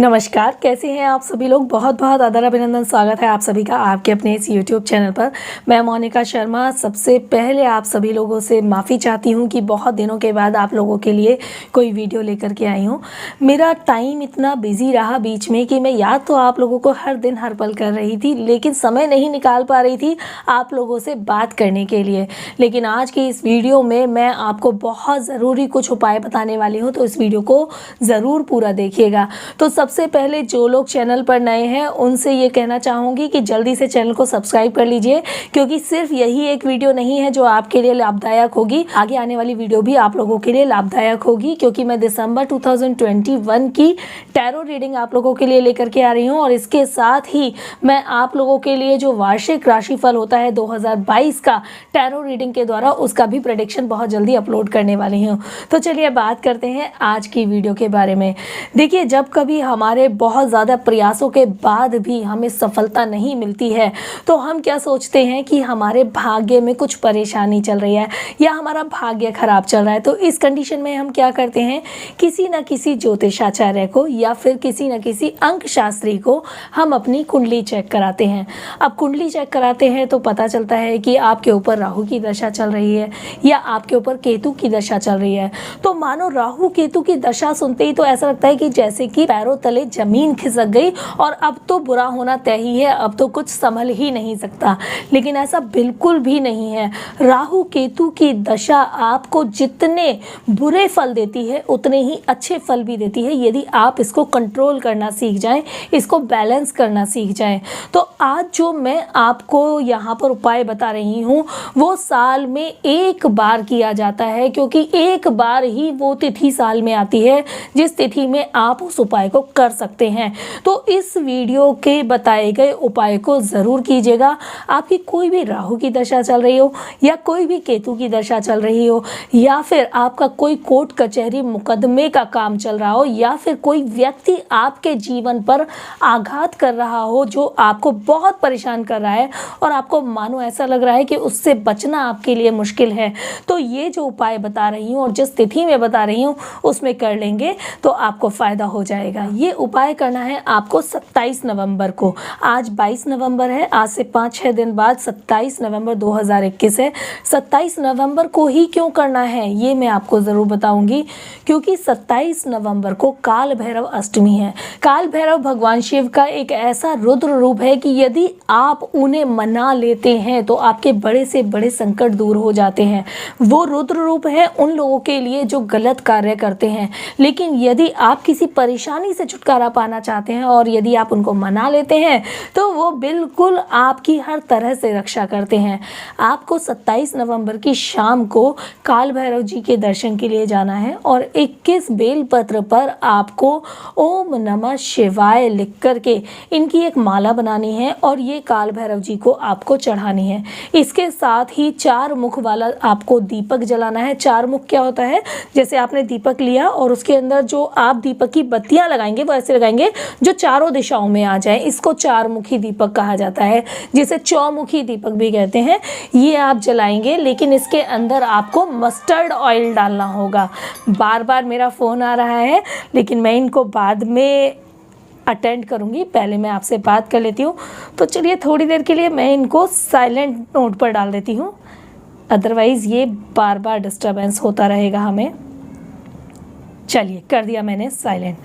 नमस्कार, कैसे हैं आप सभी लोग। बहुत बहुत आदर अभिनंदन, स्वागत है आप सभी का आपके अपने इस YouTube चैनल पर। मैं मोनिका शर्मा। सबसे पहले आप सभी लोगों से माफ़ी चाहती हूं कि बहुत दिनों के बाद आप लोगों के लिए कोई वीडियो लेकर के आई हूं। मेरा टाइम इतना बिजी रहा बीच में कि मैं याद तो आप लोगों को हर दिन हर पल कर रही थी, लेकिन समय नहीं निकाल पा रही थी आप लोगों से बात करने के लिए। लेकिन आज की इस वीडियो में मैं आपको बहुत ज़रूरी कुछ उपाय बताने वाली हूँ, तो इस वीडियो को ज़रूर पूरा देखिएगा। तो सबसे पहले जो लोग चैनल पर नए हैं उनसे ये कहना चाहूँगी कि जल्दी से चैनल को सब्सक्राइब कर लीजिए, क्योंकि सिर्फ यही एक वीडियो नहीं है जो आपके लिए लाभदायक होगी, आगे आने वाली वीडियो भी आप लोगों के लिए लाभदायक होगी। क्योंकि मैं दिसंबर 2021 की टैरो रीडिंग आप लोगों के लिए लेकर के आ रही हूँ, और इसके साथ ही मैं आप लोगों के लिए जो वार्षिक राशिफल होता है 2022 का टैरो रीडिंग के द्वारा, उसका भी प्रेडिक्शन बहुत जल्दी अपलोड करने वाली हूँ। तो चलिए बात करते हैं आज की वीडियो के बारे में। देखिए, जब कभी हमारे बहुत ज़्यादा प्रयासों के बाद भी हमें सफलता नहीं मिलती है, तो हम क्या सोचते हैं कि हमारे भाग्य में कुछ परेशानी चल रही है या हमारा भाग्य खराब चल रहा है। तो इस कंडीशन में हम क्या करते हैं, किसी न किसी ज्योतिषाचार्य को या फिर किसी न किसी अंक शास्त्री को हम अपनी कुंडली चेक कराते हैं। अब कुंडली चेक कराते हैं तो पता चलता है कि आपके ऊपर राहु की दशा चल रही है या आपके ऊपर केतु की दशा चल रही है। तो मानो राहु केतु की दशा सुनते ही तो ऐसा लगता है कि जैसे कि पैरों तले जमीन खिसक गई और अब तो बुरा होना तय ही है, अब तो कुछ संभल ही नहीं सकता। लेकिन ऐसा बिल्कुल भी नहीं है। राहु केतु की दशा आपको जितने बुरे फल देती है उतने ही अच्छे फल भी देती है, यदि आप इसको कंट्रोल करना सीख जाएं, इसको बैलेंस करना सीख जाएं। तो आज जो मैं आपको यहाँ पर उपाय बता रही हूँ वो साल में एक बार किया जाता है, क्योंकि एक बार ही वो तिथि साल में आती है जिस तिथि में आप उस उपाय को कर सकते हैं। तो इस वीडियो के बताए गए उपाय को ज़रूर कीजिएगा। आपकी कोई भी राहु की दशा चल रही हो या कोई भी केतु की दशा चल रही हो, या फिर आपका कोई कोर्ट कचहरी मुकदमे का काम चल रहा हो, या फिर कोई व्यक्ति आपके जीवन पर आघात कर रहा हो जो आपको बहुत परेशान कर रहा है और आपको मानो ऐसा लग रहा है कि उससे बचना आपके लिए मुश्किल है, तो ये जो उपाय बता रही हूँ और जिस तिथि में बता रही हूँ उसमें कर लेंगे तो आपको फ़ायदा हो जाएगा। ये उपाय करना है आपको 27 नवंबर को। आज 22 नवंबर है, आज से 5-6 दिन बाद 27 नवंबर 2021 है। 27 नवंबर को ही क्यों करना है ये मैं आपको ज़रूर बताऊंगी, क्योंकि 27 नवंबर को काल भैरव अष्टमी है। काल भैरव भगवान शिव का एक ऐसा रुद्र रूप है कि यदि आप उन्हें मना लेते हैं तो आपके बड़े से बड़े संकट दूर हो जाते हैं। वो रुद्र रूप है उन लोगों के लिए जो गलत कार्य करते हैं, लेकिन यदि आप किसी परेशानी से छुटकारा पाना चाहते हैं और यदि आप उनको मना लेते हैं तो वो बिल्कुल आपकी हर तरह से रक्षा करते हैं। आपको 27 नवंबर की शाम को काल भैरव जी के दर्शन के लिए जाना है और 21 बेलपत्र पर आपको ओम नमः शिवाय लिख करके इनकी एक माला बनानी है और ये काल भैरव जी को आपको चढ़ानी है। इसके साथ ही 4 मुख वाला आपको दीपक जलाना है। 4 मुख क्या होता है, जैसे आपने दीपक लिया और उसके अंदर जो आप दीपक की बत्तियां लगाएंगे वो ऐसे लगाएंगे जो चारों दिशाओं में आ जाए, इसको 4 मुखी दीपक कहा जाता है, जिसे चौमुखी दीपक भी कहते हैं। ये आप जलाएंगे, लेकिन इसके अंदर आपको मस्टर्ड ऑयल डालना होगा। बार बार मेरा फ़ोन आ रहा है, लेकिन मैं इनको बाद में अटेंड करूँगी, पहले मैं आपसे बात कर लेती हूँ। तो चलिए थोड़ी देर के लिए मैं इनको साइलेंट मोड पर डाल देती हूँ, अदरवाइज़ ये बार बार डिस्टर्बेंस होता रहेगा हमें। चलिए कर दिया मैंने साइलेंट।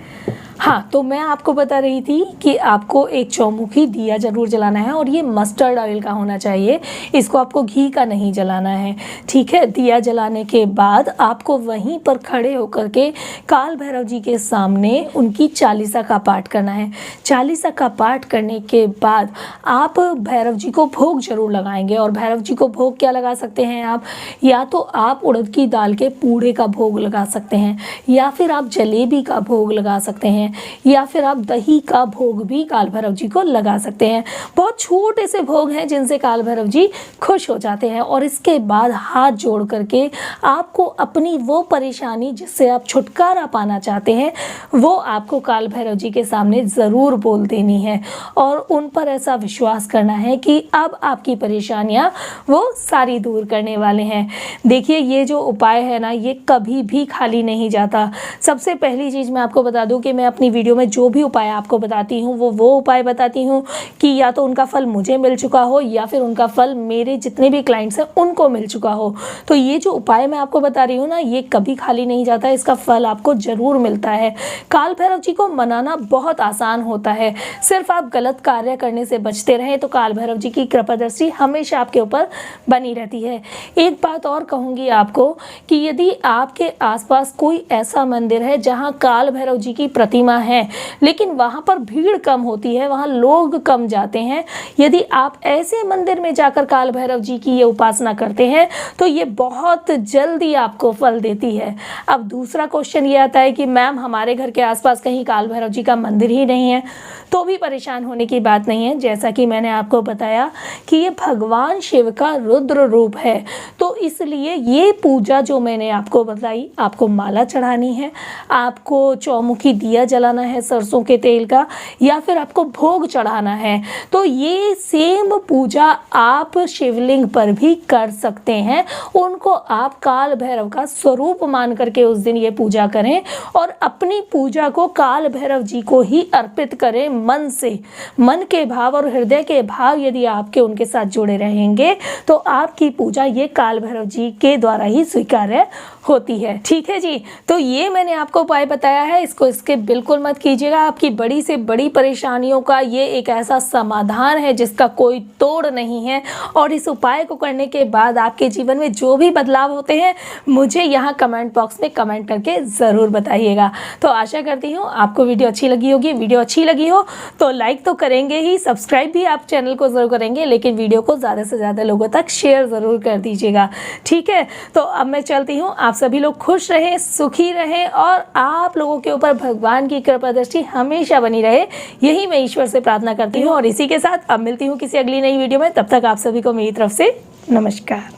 हाँ, तो मैं आपको बता रही थी कि आपको एक चौमुखी दिया ज़रूर जलाना है और ये मस्टर्ड ऑयल का होना चाहिए, इसको आपको घी का नहीं जलाना है, ठीक है। दिया जलाने के बाद आपको वहीं पर खड़े होकर के काल भैरव जी के सामने उनकी चालीसा का पाठ करना है। चालीसा का पाठ करने के बाद आप भैरव जी को भोग जरूर लगाएंगे। और भैरव जी को भोग क्या लगा सकते हैं आप, या तो आप उड़द की दाल के पूड़े का भोग लगा सकते हैं, या फिर आप जलेबी का भोग लगा सकते हैं, या फिर आप दही का भोग भी काल भैरव जी को लगा सकते हैं। बहुत छोटे से भोग हैं जिनसे काल भैरव जी खुश हो जाते हैं। और इसके बाद हाथ जोड़ करके आपको अपनी वो परेशानी जिससे आप छुटकारा पाना चाहते हैं वो आपको काल भैरव जी के सामने ज़रूर बोल देनी है और उन पर ऐसा विश्वास करना है कि अब आपकी परेशानियां वो सारी दूर करने वाले हैं। देखिए, ये जो उपाय है ना, ये कभी भी खाली नहीं जाता। सबसे पहली चीज़ मैं आपको बता दूं कि मैं अपनी वीडियो में जो भी उपाय आपको बताती हूँ वो उपाय बताती हूँ कि या तो उनका फल मुझे मिल चुका हो या फिर उनका फल मेरे जितने भी क्लाइंट्स हैं उनको मिल चुका हो। तो ये जो उपाय मैं आपको बता रही हूँ ना, ये कभी खाली नहीं जाता, इसका फल आपको ज़रूर मिलता है। काल भैरव जी को मनाना बहुत आसान होता है, सिर्फ आप गलत कार्य करने से बचते रहें तो काल भैरव जी की कृपा दृष्टि हमेशा आपके ऊपर बनी रहती है। एक बात और कहूँगी आपको कि यदि आपके आसपास कोई ऐसा मंदिर है जहाँ काल भैरव जी की प्रतिमा है लेकिन वहाँ पर भीड़ कम होती है, वहाँ लोग कम जाते हैं, यदि आप ऐसे मंदिर में जाकर काल भैरव जी की ये उपासना करते हैं तो ये बहुत जल्दी आपको फल देती है। अब दूसरा क्वेश्चन ये आता है कि मैम हमारे घर के आसपास कहीं काल भैरव जी का मंदिर ही नहीं है, तो भी परेशान होने की बात नहीं है। जैसा कि मैंने आपको बताया कि ये भगवान शिव का रुद्र रूप है, तो इसलिए ये पूजा जो मैंने आपको बताई, आपको माला चढ़ानी है, आपको चौमुखी दिया जलाना है सरसों के तेल का, या फिर आपको भोग चढ़ाना है, तो ये सेम पूजा आप शिवलिंग पर भी कर सकते हैं। उनको आप काल भैरव का स्वरूप मान करके उस दिन ये पूजा करें और अपनी पूजा को काल भैरव जी को ही अर्पित करें मन से। मन के भाव और हृदय के भाव यदि आपके उनके साथ जुड़े रहेंगे तो आपकी पूजा ये काल भैरव जी के द्वारा ही स्वीकार्य होती है। ठीक है जी, तो ये मैंने आपको उपाय बताया है, इसको इसके बिल्कुल मत कीजिएगा। आपकी बड़ी से बड़ी परेशानियों का ये एक ऐसा समाधान है जिसका कोई तोड़ नहीं है, और इस उपाय को करने के बाद आपके जीवन में जो भी बदलाव होते हैं मुझे यहाँ कमेंट बॉक्स में कमेंट करके ज़रूर बताइएगा। तो आशा करती हूँ आपको वीडियो अच्छी लगी होगी। वीडियो अच्छी लगी हो तो लाइक तो करेंगे ही, सब्सक्राइब भी आप चैनल को ज़रूर करेंगे, लेकिन वीडियो को ज़्यादा से ज़्यादा लोगों तक शेयर ज़रूर कर दीजिएगा। ठीक है, तो अब मैं चलती हूँ। आप सभी लोग खुश रहें, सुखी रहें और आप लोगों के ऊपर भगवान की कृपा दृष्टि हमेशा बनी रहे, यही मैं ईश्वर से प्रार्थना करती हूँ। और इसी के साथ अब मिलती हूँ किसी अगली नई वीडियो में। तब तक आप सभी को मेरी तरफ से नमस्कार।